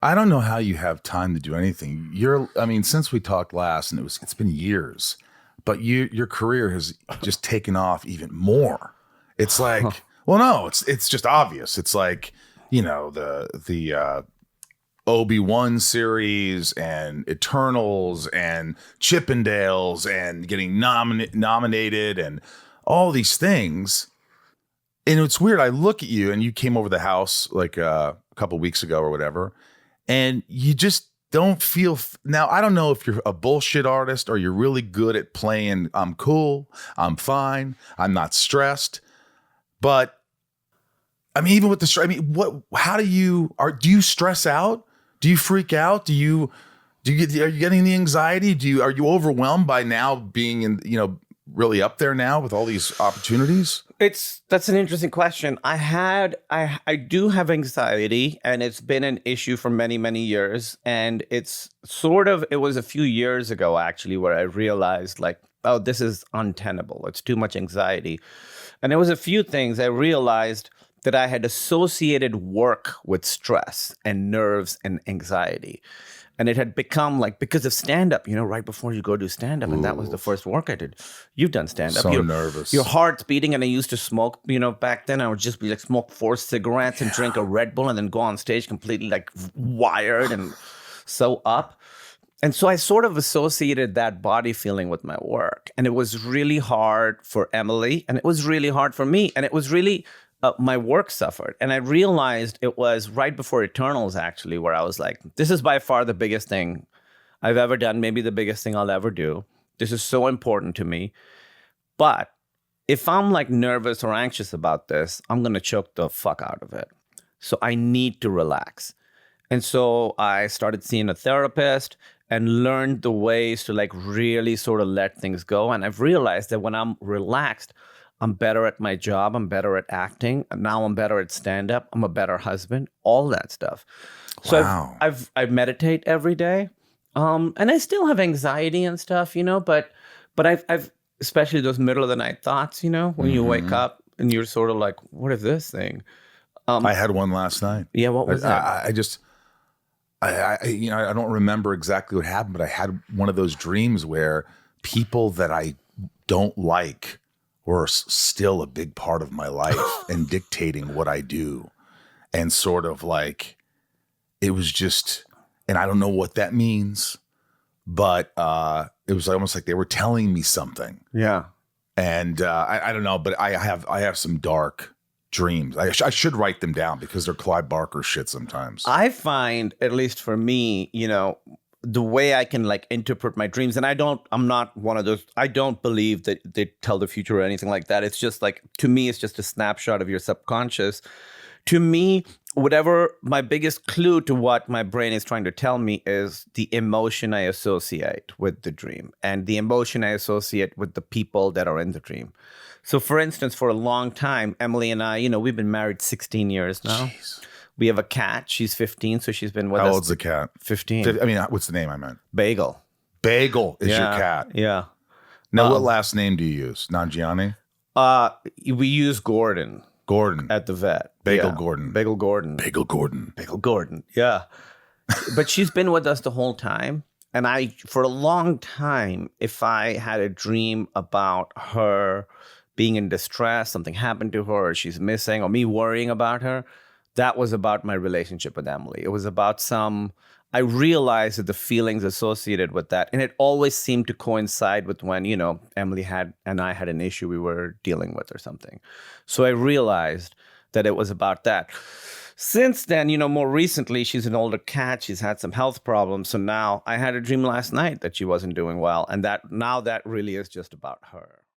I don't know how you have time to do anything. I mean, since we talked last, and it's been years, but your career has just taken off even more. It's like, well, no, it's just obvious. It's like, the Obi-Wan series and Eternals and Chippendales and getting nominated and all these things. And it's weird. I look at you and you came over the house like a couple weeks ago or whatever, and you just don't feel now. I don't know if you're a bullshit artist or you're really good at playing. I'm cool. I'm fine. I'm not stressed. But I mean, even with the stress, I mean, how do you stress out? Do you freak out? Are you getting the anxiety? Are you overwhelmed by now being really up there now with all these opportunities? That's an interesting question. I do have anxiety, and it's been an issue for many, many years. And it was a few years ago actually where I realized like, oh, this is untenable. It's too much anxiety. And there was a few things I realized that I had associated work with stress and nerves and anxiety. And it had become like, because of stand-up, right before you go do stand-up, and that was the first work I did. You've done stand-up. So nervous. Your heart's beating, and I used to smoke, back then I would just be like smoke 4 cigarettes and drink a Red Bull and then go on stage completely like wired and so up. And so I sort of associated that body feeling with my work. And it was really hard for Emily, and it was really hard for me. And it was really... my work suffered. And I realized it was right before Eternals, actually, where I was like, this is by far the biggest thing I've ever done, maybe the biggest thing I'll ever do. This is so important to me. But if I'm like nervous or anxious about this, I'm going to choke the fuck out of it. So I need to relax. And so I started seeing a therapist and learned the ways to like really sort of let things go. And I've realized that when I'm relaxed, I'm better at my job. I'm better at acting. And now I'm better at stand-up. I'm a better husband. All that stuff. So Wow. I meditate every day, and I still have anxiety and stuff, but I've especially those middle of the night thoughts, when you wake up and you're sort of like, what is this thing? I had one last night. Yeah, what was that? I don't remember exactly what happened, but I had one of those dreams where people that I don't like were still a big part of my life and dictating what I do. And sort of like, it was just, and I don't know what that means, but it was almost like they were telling me something. Yeah. And I don't know, but I have some dark dreams. I should write them down because they're Clive Barker shit sometimes. I find, at least for me, the way I can like interpret my dreams, and I'm not one of those, I don't believe that they tell the future or anything like that. It's just like, to me, it's just a snapshot of your subconscious. To me, whatever my biggest clue to what my brain is trying to tell me is the emotion I associate with the dream and the emotion I associate with the people that are in the dream. So for instance, for a long time, Emily and I, we've been married 16 years now. Jeez. We have a cat. She's 15, so she's been with us. How old's the cat? 15. I mean, what's the name I meant? Bagel. Bagel is your cat. Yeah. Now, what last name do you use? Nanjiani? We use Gordon. Gordon. At the vet. Bagel Yeah. Gordon. Bagel Gordon. Bagel Gordon. Bagel Gordon. Yeah. But she's been with us the whole time. And for a long time, if I had a dream about her being in distress, something happened to her, or she's missing, or me worrying about her, that was about my relationship with Emily. It was about I realized that the feelings associated with that, and it always seemed to coincide with when, Emily and I had an issue we were dealing with or something. So I realized that it was about that. Since then, more recently, she's an older cat. She's had some health problems. So now I had a dream last night that she wasn't doing well. And that really is just about her.